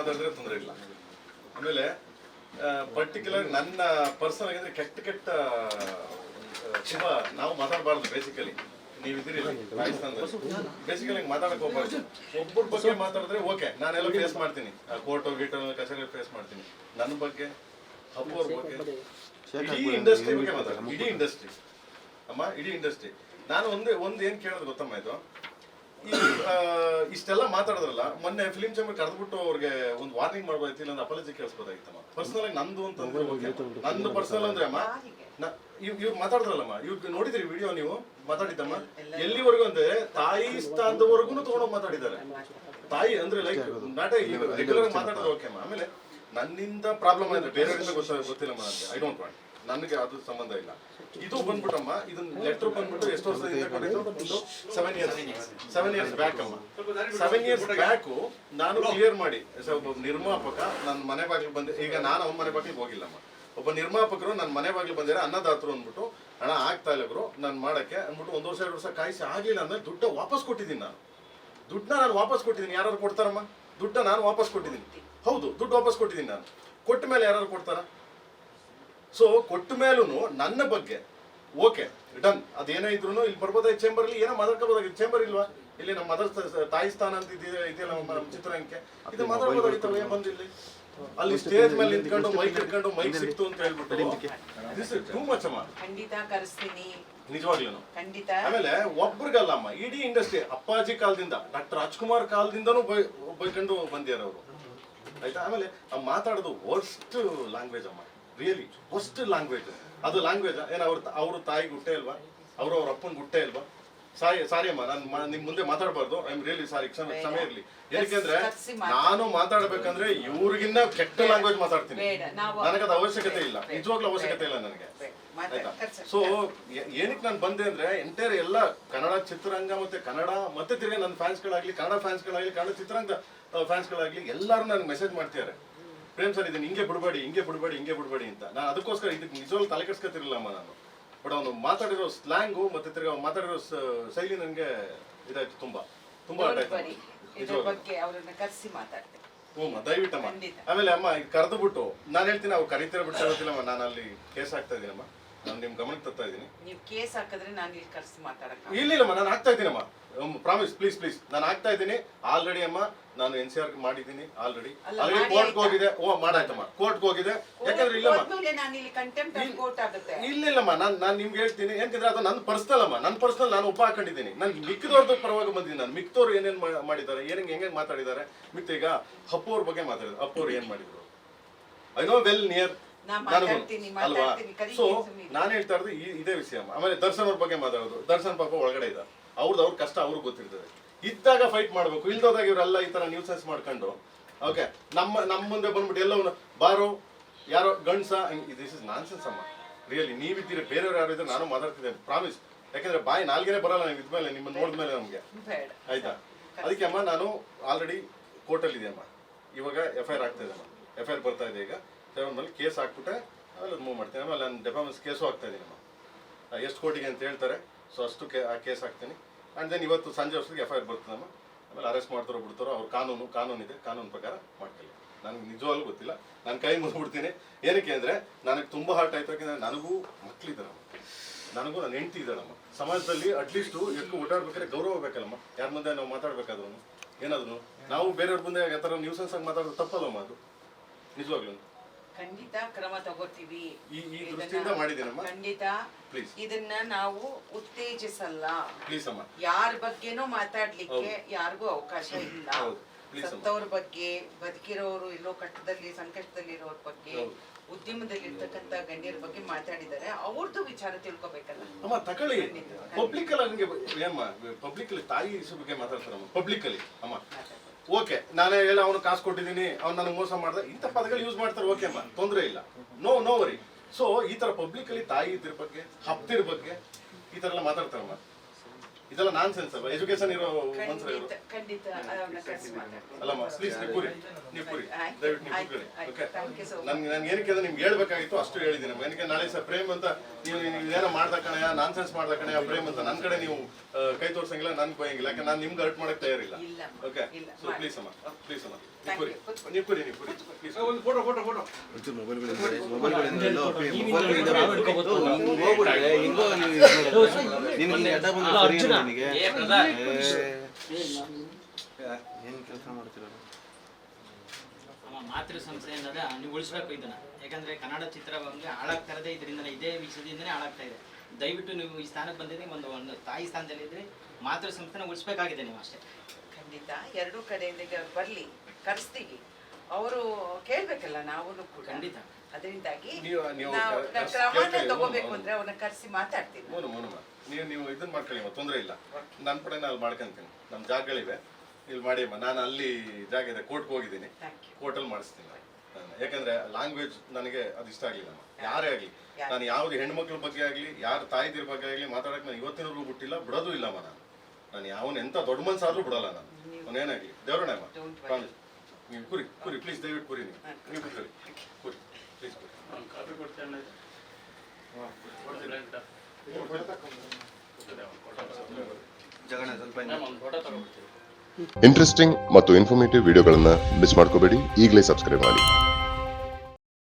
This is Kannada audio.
ಮಾತಾಡಿದ್ರೆ ತೊಂದರೆ ಇಲ್ಲ. ಆಮೇಲೆ ಪರ್ಟಿಕ್ಯುಲರ್ ನನ್ನ ಪರ್ಸನಲ್ ಆಗಿದ್ರೆ ಕೆಟ್ಟ ಕೆಟ್ಟ ತುಂಬಾ ನಾವು ಮಾತಾಡಬಾರ್ದು. ಬೇಸಿಕಲಿ ನೀವಿದ್ದೀರಿ ರಾಜಸ್ಥಾನದಲ್ಲಿ, ಬೇಸಿಕಲಿ ಮಾತಾಡಕ್ ಹೋಗ್ಬಾರ್ದು. ಒಬ್ಬರ ಬಗ್ಗೆ ಮಾತಾಡಿದ್ರೆ ಓಕೆ, ನಾನೆಲ್ಲ ಫೇಸ್ ಮಾಡ್ತೀನಿ, ಕೋರ್ಟು ಗೀಟು ಕಚೇರಿ ಫೇಸ್ ಮಾಡ್ತೀನಿ. ನನ್ನ ಬಗ್ಗೆ, ಹಬ್ಬ ಅವ್ರ ಬಗ್ಗೆ, ಇಡೀ ಇಂಡಸ್ಟ್ರಿ ಬಗ್ಗೆ ಮಾತಾಡ್ತೀನಿ. ಇಡೀ ಇಂಡಸ್ಟ್ರಿ ಅಮ್ಮ, ಇಡೀ ಇಂಡಸ್ಟ್ರಿ. ನಾನು ಒಂದು ಏನ್ ಕೇಳೋದು ಗೊತ್ತಮ್ಮ, ಇದು ಇಷ್ಟೆಲ್ಲ ಮಾತಾಡಿದ್ರಲ್ಲ, ಮೊನ್ನೆ ಫಿಲಿಂ ಚೇಂಬರ್ ಕರೆದ್ಬಿಟ್ಟು ಅವ್ರಿಗೆ ಒಂದು ವಾರ್ನಿಂಗ್ ಮಾಡ್ಬೋದಾಯ್ತು, ಇಲ್ಲ ಅಪಾಲಜಿ ಕೇಳಿಸ್ಬೋದಾಗಿತ್ತಮ್ಮ. ಪರ್ಸನಲ್ ಆಗಿ ನಂದು ಅಂತಂದ್ರೆ ನಂದು ಪರ್ಸನಲ್ ಅಂದ್ರೆ ಅಮ್ಮ, ಇವ್ರು ಮಾತಾಡಿದ್ರಲ್ಲಮ್ಮ, ಇವ್ರು ನೋಡಿದ್ರಿ ವಿಡಿಯೋ ನೀವು ಮಾತಾಡಿದ್ದಮ್ಮ, ಎಲ್ಲಿವರೆಗೂ ಅಂದ್ರೆ ತಾಯಿ ಸ್ಥಾನದವರೆಗೂ ತಗೊಂಡೋಗಿ ಮಾತಾಡಿದ್ದಾರೆ. ತಾಯಿ ಅಂದ್ರೆ ಲೈಕ್ ನಾಟೇ ರೆಗ್ಯುಲರ್ ಮಾತಾಡಿದ್ರೆ ಓಕೆ ಅಮ್ಮ. ಆಮೇಲೆ ನನ್ನಿಂದ ಪ್ರಾಬ್ಲಮ್ ಅಂದ್ರೆ ಬೇರೆಯವರಿಂದ ಗೊತ್ತಿಲ್ಲಮ್ಮ ನನಗೆ, ಐ ಡೋಂಟ್ ವಾಂಟ್, ನನಗೆ ಅದು ಸಂಬಂಧ ಇಲ್ಲ. ಇದು ಬಂದ್ಬಿಟ್ಟಮ್ಮ, ಇದನ್ನ ಲೆಟರ್ ಬಂದ್ಬಿಟ್ಟು ಎಷ್ಟು ವರ್ಷದಿಂದ ಕೊಟ್ಟಿದ್ದು? 7 ಇಯರ್ಸ್ ಬ್ಯಾಕ್ ಅಮ್ಮ. 7 ಇಯರ್ಸ್ ಬ್ಯಾಕ್ ನಾನು ಕ್ಲಿಯರ್ ಮಾಡಿ, ಒಬ್ಬ ನಿರ್ಮಾಪಕ ನನ್ನ ಮನೆ ಬಾಗಿಲು ಬಂದೆ. ಈಗ ನಾನು ಅವನ ಮನೆ ಬಾಗಿಲಿಗೆ ಹೋಗಿಲ್ಲಮ್ಮ, ಒಬ್ಬ ನಿರ್ಮಾಪಕರು ನನ್ನ ಮನೆ ಬಾಗಿಲು ಬಂದಿರ ಅನ್ನದಾತರು ಅಂದ್ಬಿಟ್ಟು, ಹಣ ಆಗ್ತಾ ಇಲ್ಲ ಗುರು ನಾನು ಮಾಡಕ್ಕೆ ಅಂದ್ಬಿಟ್ಟು 1 ವರ್ಷ 2 ವರ್ಷ ಕಾಯಿಸಿ ಆಗಿಲ್ಲ ಅಂದ್ರೆ ದುಡ್ಡು ವಾಪಸ್ ಕೊಟ್ಟಿದ್ದೀನಿ. ದುಡ್ಡನ್ನ ನಾನು ವಾಪಸ್ ಕೊಟ್ಟಿದ್ದೀನಿ. ಯಾರು ಕೊಡ್ತಾರಮ್ಮ ದುಡ್ಡ? ನಾನು ವಾಪಸ್ ಕೊಟ್ಟಿದ್ದೀನಿ. ಹೌದು, ದುಡ್ಡು ವಾಪಸ್ ಕೊಟ್ಟಿದ್ದೀನಿ. ನಾನು ಕೊಟ್ಟ ಮೇಲೆ ಯಾರು ಕೊಡ್ತಾರ? ಸೊ ಕೊಟ್ಟ ಮೇಲೂ ನನ್ನ ಬಗ್ಗೆ ಓಕೆ ಡನ್, ಅದೇನೇ ಇದ್ರು ಇಲ್ಲಿ ಬರ್ಬೋದಾಗಿ ಚೇಂಬರ್ಲಿ ಏನೋ ಮಾತಾಡ್ಕೋಬೋದಾಗಿತ್ತು. ಚೇಂಬರ್ ಇಲ್ವಾ ಇಲ್ಲಿ? ನಮ್ಮ ಮದರ್ ತಾಯಿ ಸ್ಥಾನ ಅಂತ ಇದೆಯಲ್ಲ ನಮ್ಮ ಚಿತ್ರರಂಗಕ್ಕೆ, ಇದು ಮಾತಾಡ್ಬೋದಾಗಿತ್ತಲ್ಲ. ಏನ್ ಬಂದಿಲ್ಲಿ ಅಲ್ಲಿ ಸ್ಟೇಜ್ ಮೇಲೆ ನಿಂತ್ಕೊಂಡು ಮೈಕ್ ಇಟ್ಕೊಂಡು ಮೈಕ್ ಸಿಕ್ತು ಅಂತ ಹೇಳ್ಬಿಟ್ಟು ಟೂ ಮಚ್ ಅಮ್ಮ. ಖಂಡಿತ ಕರೆಸ್ತೀನಿ ನಿಜವಾಗ್ಲೂ. ಆಮೇಲೆ ಒಬ್ರಿಗಲ್ಲಮ್ಮ, ಇಡೀ ಇಂಡಸ್ಟ್ರಿ ಅಪ್ಪಾಜಿ ಕಾಲದಿಂದ ಡಾಕ್ಟರ್ ರಾಜ್ಕುಮಾರ್ ಕಾಲದಿಂದನೂ ಬೈಕೊಂಡು ಬಂದಿದ್ದಾರೆ ಅವರು, ಆಯ್ತಾ. ಆಮೇಲೆ ಮಾತಾಡೋದು ವರ್ಸ್ಟ್ ಲ್ಯಾಂಗ್ವೇಜ್ ಅಮ್ಮ, ರಿಯಲಿ ವರ್ಸ್ಟ್ ಲ್ಯಾಂಗ್ವೇಜ್. ಅದು ಲ್ಯಾಂಗ್ವೇಜ್ ಏನ್ ಅವ್ರ ತಾಯಿಗೆ ಹುಟ್ಟೆ ಇಲ್ವಾ? ಅವ್ರ ಅಪ್ಪನ ಹುಟ್ಟೆ ಇಲ್ವಾ? ಸಾರಿ ಅಮ್ಮ, ನಾನು ನಿಮ್ ಮುಂದೆ ಮಾತಾಡಬಾರ್ದು. ಐ ಆಮ್ ರಿಯಲಿ ಸಾರಿ, ಕ್ಷಮೆ ಇರ್ಲಿ. ಏನಕ್ಕೆ ನಾನು ಮಾತಾಡ್ಬೇಕಂದ್ರೆ ಇವ್ರಿಗಿನ್ನ ಕೆಟ್ಟ ಲ್ಯಾಂಗ್ವೇಜ್ ಮಾತಾಡ್ತೀನಿ. ನನಗದ ಅವಶ್ಯಕತೆ ಇಲ್ಲ, ನಿಜವಾಗ್ಲೂ ಅವಶ್ಯಕತೆ ಇಲ್ಲ ನನಗೆ, ಆಯ್ತಾ. ಸೊ ಏನಕ್ಕೆ ನಾನು ಬಂದೆ ಅಂದ್ರೆ ಎಂಟೈರ್ ಎಲ್ಲ ಕನ್ನಡ ಚಿತ್ರರಂಗ ಮತ್ತೆ ಕನ್ನಡ ಮತ್ತೆ ತಿರ್ಗಿ ನನ್ನ ಫ್ಯಾನ್ಸ್ಗಳಾಗ್ಲಿ, ಕನ್ನಡ ಫ್ಯಾನ್ಸ್ಗಳಾಗ್ಲಿ, ಕನ್ನಡ ಚಿತ್ರರಂಗ ಫ್ಯಾನ್ಸ್ಗಳಾಗ್ಲಿ ಎಲ್ಲರೂ ನನಗೆ ಮೆಸೇಜ್ ಮಾಡ್ತಿದ್ದಾರೆ, ಪ್ರೇಮ್ ಸರ್ ಇದನ್ನ ಹಿಂಗೆ ಬಿಡಬೇಡಿ, ಹಿಂಗೆ ಬಿಡಬೇಡಿ, ಹಿಂಗೆ ಬಿಡಬೇಡಿ ಅಂತ. ನಾನು ಅದಕ್ಕೋಸ್ಕರ ಇದಕ್ಕೆ ನಿಜವಾಗ್ಲೂ ತಲೆ ಕೆಡ್ಸ್ಕೊತಿರ್ಲಿಲ್ಲಮ್ಮ ನಾನು. ಬಟ್ ಅವನು ಮಾತಾಡಿರೋ ಸ್ಲ್ಯಾಂಗು ಮತ್ತೆ ತಿರ್ಗಿ ಅವ್ನು ಮಾತಾಡಿರೋ ಶೈಲಿ ನನಗೆ ಇದಾಯ್ತು, ತುಂಬಾ ಆಟ ಆಯ್ತು ನಿಜವಾಗ್ಲೂ. ದಯವಿಟ್ಟಮ್ಮ. ಆಮೇಲೆ ಅಮ್ಮ ಈಗ ಕರೆದು ಬಿಟ್ಟು ನಾನು ಹೇಳ್ತೀನಿ, ಅವ್ರು ಕರೀತಿರ ಬಿಟ್ಟು ಗೊತ್ತಿಲ್ಲಮ್ಮ, ನಾನು ಅಲ್ಲಿ ಕೇಸ್ ಹಾಕ್ತಾ ಇದೀನಮ್ಮ, ನಾನು ನಿಮ್ ಗಮನಕ್ಕೆ ತರ್ತಾ ಇದೀನಿ. ನೀವು ಕೇಸ್ ಹಾಕಿದ್ರೆ ನಾನು ಇಲ್ಲಿ ಕರ್ಸಿ ಮಾತಾಡಕ್ಕೆ ಇಲ್ಲಮ್ಮ, ನಾನು ಆಗ್ತಾ ಇದ್ದೀನಮ್ಮ, ಪ್ರಾಮಿಸ್ ಪ್ಲೀಸ್ ನಾನು ಆಗ್ತಾ ಇದ್ದೀನಿ. ಆಲ್ರೆಡಿ ಅಮ್ಮ ನಾನು NCR ಮಾಡಿದ್ದೀನಿ, ಆಲ್ರೆಡಿ ಕೋರ್ಟ್ಗೆ ಹೋಗಿದೆ. ಮಾಡಾಯ್ತಮ್ಮ, ಕೋರ್ಟ್ಗೆ ಹೋಗಿದೆ. ಯಾಕಂದ್ರೆ ಇಲ್ಲಮ್ಮ ನಾನು ನಿಮ್ಗೆ ಹೇಳ್ತೀನಿ, ಯಾಕಂದ್ರೆ ಅದು ನನ್ನ ಪರ್ಸನಲ್ ಅಮ್ಮ, ನನ್ನ ಪರ್ಸನಲ್ ನಾನು ಒಬ್ಬ ಹಾಕೊಂಡಿದ್ದೀನಿ. ನಾನು ಮಿಕ್ಕಿದವ್ರದ್ದು ಪರವಾಗಿ ಬಂದಿದ್ದೀನಿ. ನಾನು ಮಿಕ್ತವ್ರು ಏನೇನ್ ಮಾಡಿದ್ದಾರೆ, ಹೆಂಗೆ ಮಾತಾಡಿದ್ದಾರೆ. ಮಿಕ್ಕ ಈಗ ಅಪ್ಪು ಅವ್ರ ಬಗ್ಗೆ ಮಾತಾಡಿದ್ರು, ಅಪ್ಪು ಅವ್ರು ಏನ್ ಮಾಡಿದ್ರು ಐ ನೋ ವೆಲ್ ನಿಯರ್ ಅಲ್ವಾ. ಸೊ ನಾನು ಹೇಳ್ತಾ ಇರೋದು ಇದೇ ವಿಷಯ. ಆಮೇಲೆ ದರ್ಶನ್ ಅವ್ರ ಬಗ್ಗೆ ಮಾತಾಡೋದು, ದರ್ಶನ್ ಪಾಪ ಒಳಗಡೆ ಇದ್ದಾರೆ, ಅವ್ರ ಕಷ್ಟ ಅವ್ರಿಗೆ ಗೊತ್ತಿರ್ತದೆ. ಇದ್ದಾಗ ಫೈಟ್ ಮಾಡ್ಬೇಕು, ಇಲ್ದೋದಾಗ ಇವರೆಲ್ಲ ಈ ತರ ನ್ಯೂಸೆನ್ಸ್ ಮಾಡ್ಕೊಂಡು ಓಕೆ ನಮ್ಮ ಮುಂದೆ ಬಂದ್ಬಿಟ್ಟು ಎಲ್ಲವನ್ನ ಬಾರೋ ಯಾರೋ ಗಂಡ್ಸ, ದಿಸ್ ಇಸ್ ನಾನ್ಸೆನ್ಸ್ ಅಮ್ಮ. ರಿಯಲಿ ನೀವಿದ್ದೀರಿ, ಬೇರೆಯವ್ರು ಯಾರು ಇದ್ರೆ ನಾನು ಮಾತಾಡ್ತಿದ್ದೆ, ಪ್ರಾಮಿಸ್. ಯಾಕಂದ್ರೆ ಬಾಯಿ ನಾಲ್ಗೆನೆ ಬರಲ್ಲ ನೀವು ಇದ್ಮೇಲೆ, ನಿಮ್ಮನ್ನ ನೋಡಿದ್ಮೇಲೆ ನಮ್ಗೆ, ಆಯ್ತಾ. ಅದಕ್ಕೆ ಅಮ್ಮ ನಾನು ಆಲ್ರೆಡಿ ಕೋರ್ಟಲ್ಲಿ ಇದೆ ಅಮ್ಮ, ಇವಾಗ FIR ಆಗ್ತಾ ಇದೆ ಅಮ್ಮ, FIR ಬರ್ತಾ ಇದೆ. ಈಗ 7 ಮೇಲೆ ಕೇಸ್ ಹಾಕ್ಬಿಟ್ಟೆ ಆಮೇಲೆ ಮೂವ್ ಮಾಡ್ತೀನಿ. ಆಮೇಲೆ ನಾನು ಡೆಫಾಮೆನ್ಸ್ ಕೇಸು ಹಾಕ್ತಾ ಇದ್ದೀನಿ ಅಮ್ಮ, ಎಷ್ಟು ಕೋಟಿಗೆ ಅಂತ ಹೇಳ್ತಾರೆ. ಸೊ ಅಷ್ಟು ಕೇಸ್ ಹಾಕ್ತೀನಿ. ಆ್ಯಂಡ್ ದೆನ್ ಇವತ್ತು ಸಂಜೆ ಅಷ್ಟೊತ್ತಿಗೆ FIR ಬರ್ತದಮ್ಮ. ಆಮೇಲೆ ಅರೆಸ್ಟ್ ಮಾಡ್ತಾರೋ ಬಿಡ್ತಾರೋ ಅವ್ರ ಕಾನೂನಿದೆ, ಕಾನೂನು ಪ್ರಕಾರ ಮಾಡ್ಕೊಳ್ಳಿ. ನನಗೆ ನಿಜವಾಗ್ಲೂ ಗೊತ್ತಿಲ್ಲ, ನಾನು ಕೈ ಮುಗಿದ್ಬಿಡ್ತೀನಿ. ಏನಕ್ಕೆ ಅಂದರೆ ನನಗೆ ತುಂಬ ಹರ್ಟ್ ಆಯ್ತು. ಯಾಕೆಂದರೆ ನನಗೂ ಮಕ್ಕಳಿದ್ದಾರಮ್ಮ, ನನಗೂ ನನ್ನ ಹೆಂಡತಿ ಇದ್ದಾಳಮ್ಮ. ಸಮಾಜದಲ್ಲಿ ಅಟ್ಲೀಸ್ಟು ಎಷ್ಟು ಓಡಾಡ್ಬೇಕಾದ್ರೆ ಗೌರವ ಬೇಕಲ್ಲಮ್ಮ, ಯಾರ ಮುಂದೆ ನಾವು ಮಾತಾಡ್ಬೇಕಾದ್ರೂ ಏನಾದ್ರು ನಾವು ಬೇರೆಯವ್ರ ಮುಂದೆ ಆ ಥರ ನ್ಯೂಸೆನ್ಸ್ ಆಗಿ ಮಾತಾಡೋದು ತಪ್ಪಲ್ಲಮ್ಮ, ಅದು ನಿಜವಾಗ್ಲೂ. ಖಂಡಿತ ಕ್ರಮ ತಗೋತೀವಿ. ಈ ದೃಷ್ಟಿಯಿಂದ ಮಾಡಿದ್ದೀನಮ್ಮ. ಖಂಡಿತ ಇದನ್ನ ನಾವು ಉತ್ತೇಜಿಸಲ್ಲ. ಪ್ಲೀಸ್ ಅಮ್ಮ, ಯಾರ ಬಗ್ಗೆನೂ ಮಾತಾಡ್ಲಿಕ್ಕೆ ಯಾರಿಗೂ ಅವಕಾಶ ಇಲ್ಲ. ಸತ್ತವ್ರ ಬಗ್ಗೆ, ಬದುಕಿರೋರು ಎಲ್ಲೋ ಕಷ್ಟದಲ್ಲಿ ಸಂಕಷ್ಟದಲ್ಲಿ ಇರೋರ ಬಗ್ಗೆ, ಉದ್ಯಮದಲ್ಲಿ ಇರ್ತಕ್ಕಂತ ಗಣ್ಯರ ಬಗ್ಗೆ ಮಾತಾಡಿದ್ದಾರೆ. ಅವ್ರದ್ದು ವಿಚಾರ ತಿಳ್ಕೊಬೇಕಲ್ಲ ಅಮ್ಮ. ತಕೊಳ್ಳಿ ಪಬ್ಲಿಕ್ ಅಲ್ಲಿ ಹಂಗೆ ಪಬ್ಲಿಕ್ ಅಲ್ಲಿ ತಾಯಿ ಬಗ್ಗೆ ಮಾತಾಡ್ತಾರಮ್ಮ, ಪಬ್ಲಿಕ್ ಅಲ್ಲಿ ಅಮ್ಮ. ಓಕೆ ನಾನೇ ಹೇಳ ಅವನು ಕಾಸು ಕೊಟ್ಟಿದ್ದೀನಿ, ಅವ್ನು ನನಗೆ ಮೋಸ ಮಾಡ್ದೆ, ಇಂಥ ಪದಗಳು ಯೂಸ್ ಮಾಡ್ತಾರೆ. ಓಕೆ ಅಮ್ಮ, ತೊಂದರೆ ಇಲ್ಲ, ನೋ ವರಿ. ಸೊ ಈ ತರ ಪಬ್ಲಿಕ್ ಅಲ್ಲಿ ತಾಯಿ ಇದ್ರ ಬಗ್ಗೆ, ಹಬ್ಬದಿರ ಬಗ್ಗೆ ಈ ತರ ಎಲ್ಲ ಮಾತಾಡ್ತಾರಮ್ಮ. ಇದೆಲ್ಲ ನಾನ್ ಸೆನ್ಸ್ ಅಲ್ವಾ? ಎಜುಕೇಶನ್ ಇರೋ ಮನ್ಸರ ಅಲ್ಲಮ್ಮ. ಪ್ಲೀಸ್ ನೀವು ಕೂರಿ ದಯವಿಟ್ಟು ನೀವು ಕೂತ್ಕೊಳ್ಳಿ. ಓಕೆ, ನನ್ಗೆ ಏನಕ್ಕೆ ಅಂದ್ರೆ ನಿಮ್ಗೆ ಹೇಳ್ಬೇಕಾಗಿತ್ತು ಅಷ್ಟು ಹೇಳಿದ್ದೀನಿ. ಏನಕ್ಕೆ ನಾಳೆ ಸರ್ ಪ್ರೇಮ್ ಅಂತ ನೀವು ಏನೋ ಮಾಡ್ದ ಕಣೆಯ, ನಾನ್ ಸೆನ್ಸ್ ಮಾಡ್ದ ಕಣೆಯ ಪ್ರೇಮ್ ಅಂತ ನನ್ನ ಕಡೆ ನೀವು ಕೈ ತೋರ್ಸಂಗಿಲ್ಲ, ನನ್ಗೆ ಬಯಂಗಿಲ್ಲ. ಯಾಕೆ ನಾನು ನಿಮ್ಗೆ ಹರ್ಟ್ ಮಾಡಕ್ ತಯಾರಿಲ್ಲ. ಓಕೆ, ಸೊ ಪ್ಲೀಸ್ ಅಮ್ಮ. ಕುರಿ ನೀವು ಕುರಿ please. ಒಂದು ಫೋಟೋ ಒಂಚೂರು ಮೊಬೈಲ್ಗಳಿಂದ ನಿನಗೆ ಅಡ್ಡ ಬಂದು ಸರಿ ಇಲ್ಲ ನಿನಗೆ ಏನು ಕೆಲಸ ಮಾಡ್ತಿರೋದು ಮಾತೃ ಸಂಸ್ಥೆ ಅನ್ನೋದ ನೀವು ಉಳಿಸ್ಬೇಕು ಇದನ್ನ. ಯಾಕಂದ್ರೆ ಕನ್ನಡ ಚಿತ್ರರಂಗ ಹಾಳಾಗ್ತಾ ಇರೋದೇ ಇದರಿಂದನೇ, ಇದೇ ವಿಷಯದಿಂದನೇ ಹಾಳಾಗ್ತಾ ಇದೆ. ದಯವಿಟ್ಟು ನೀವು ಈ ಸ್ಥಾನಕ್ಕೆ ಬಂದಿದ್ರೆ ಒಂದು ತಾಯಿ ಸ್ಥಾನದಲ್ಲಿದ್ರೆ ಮಾತೃ ಸಂಸ್ಥೆನ ಉಳಿಸ್ಬೇಕಾಗಿದೆ ನೀವು ಅಷ್ಟೇ. ಖಂಡಿತ ಎರಡೂ ಕಡೆಯಿಂದ ಈಗ ಬರ್ಲಿ, ಕರೆಸ್ತೀವಿ, ಅವರು ಕೇಳ್ಬೇಕಲ್ಲ ನಾವು ಕೂಡ. ಖಂಡಿತ. ಅದರಿಂದಾಗಿ ನೀವು ನಾವು ಕ್ರಮನ ತಗೋಬೇಕು ಅಂದ್ರೆ ಅವ್ರನ್ನ ಕರೆಸಿ ಮಾತಾಡ್ತೀವಿ. ನೀವು ಇದನ್ನ ಮಾಡ್ಕೊಳ್ಳಿ, ತೊಂದರೆ ಇಲ್ಲ. ನನ್ನ ಕಡೆ ನಾನು ಮಾಡ್ಕೊಂತೀನಿ, ನಮ್ಮ ಜಾಗಗಳಿವೆ, ಇಲ್ಲಿ ಮಾಡಿ ಅಮ್ಮ. ನಾನು ಅಲ್ಲಿ ಜಾಗ ಇದೆ, ಕೋರ್ಟ್ಗೆ ಹೋಗಿದ್ದೀನಿ, ಕೋರ್ಟಲ್ಲಿ ಮಾಡಿಸ್ತೀನಿ ನಾನು. ಯಾಕಂದ್ರೆ ಲ್ಯಾಂಗ್ವೇಜ್ ನನಗೆ ಅದು ಇಷ್ಟ ಆಗಲಿಲ್ಲ. ಯಾರೇ ಆಗಲಿ, ನಾನು ಯಾವ್ದು ಹೆಣ್ಮಕ್ಳ ಬಗ್ಗೆ ಆಗಲಿ, ಯಾರ ತಾಯಿದಿರ ಬಗ್ಗೆ ಆಗಲಿ ಮಾತಾಡಕ್ಕೆ ನಾನು ಇವತ್ತಿನವರೆಗೂ ಬಿಟ್ಟಿಲ್ಲ, ಬಿಡೋದು ಇಲ್ಲಮ್ಮ. ನಾನು ಯಾವನ್ ಎಂತ ದೊಡ್ಡ ಮನ್ಸಾದ್ರೂ ಬಿಡಲ್ಲ ನಾನು, ಅವನೇನಾಗಲಿ. ದೇವ್ರಣ್ಣ ಪ್ರಾಮಿಸ್. ನೀವು ಕುರಿ ಪ್ಲೀಸ್, ದಯವಿಟ್ಟು ಕುರಿ. ನೀವು ಕುರಿ ಪ್ಲೀಸ್ ಕುರಿ. ಜಗಣ ಸ್ವಲ್ಪ ಇಂಟ್ರೆಸ್ಟಿಂಗ್ ಮತ್ತು ಇನ್ಫಾರ್ಮೇಟಿವ್ ವಿಡಿಯೋಗಳನ್ನು ಮಿಸ್ ಮಾಡ್ಕೋಬೇಡಿ. ಈಗಲೇ ಸಬ್ಸ್ಕ್ರೈಬ್ ಮಾಡಿ.